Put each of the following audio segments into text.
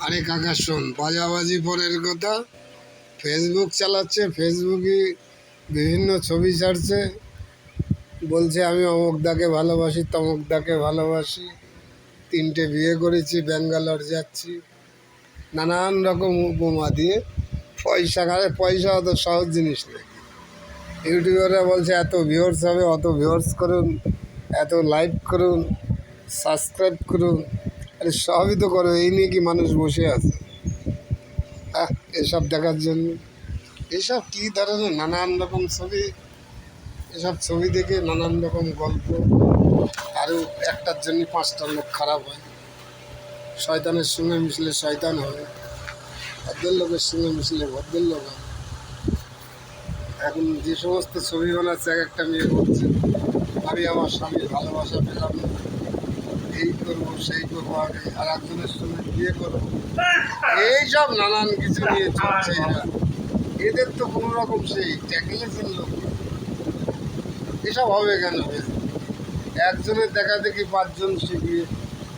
আরে কাকা শোন, বাজাবাজি পরের কথা। ফেসবুক চালাচ্ছে, ফেসবুকে বিভিন্ন ছবি ছাড়ছে, বলছে আমি অমুকদাকে ভালোবাসি, তমুকদাকে ভালোবাসি, 3টে বিয়ে করেছি, ব্যাঙ্গালোর যাচ্ছি, নানান রকম উপমা দিয়ে পয়সা খায়। পয়সা অত সহজ জিনিস নেই। ইউটিউবাররা বলছে এত ভিউয়ার্স হবে, অত ভিউয়ার্স করুন, এত লাইক করুন, সাবস্ক্রাইব করুন। আরে সবই তো করো, এই নিয়ে কি মানুষ বসে আছে? এসব দেখার জন্য এসব কী ধরনের নানান রকম ছবি, এসব ছবি দেখে নানান রকম গল্প। আরও একটার জন্য 5টা লোক খারাপ হয়। শয়তানের সঙ্গে মিশলে শয়তান হবে, ভদ্রলোকের সঙ্গে মিশলে ভদ্রলোক হবে। এখন যে সমস্ত ছবি বানাচ্ছে, এক একটা মেয়ে বলছে আমি আমার স্বামীর ভালোবাসা পেলাম না, এই করবো সেই করবো, আগে আর একজনের সঙ্গে বিয়ে করবো, এইসব নানান কিছু নিয়ে চলছে এরা। এদের তো কোনো রকম সেই ট্যাকলেছেন লোক। এসব হবে কেন? একজনের দেখা দেখি 5জন শিখিয়ে,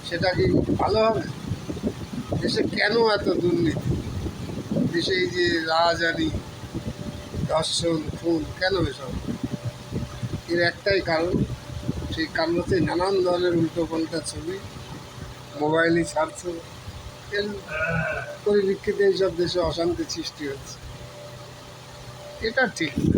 সেটা কি ভালো হবে? দেশে কেন এত দুর্নীতি? দেশে এই যে রাজধানী, ধর্ষণ, খুন, কেন এসব? এর একটাই কারণ, সেই কারণ হচ্ছে নানান ধরনের উল্টোপাল্টা ছবি মোবাইলে ছাড়ছে। এর পরিপ্রেক্ষিতে এইসব দেশে অশান্তি সৃষ্টি হচ্ছে। এটা ঠিক না।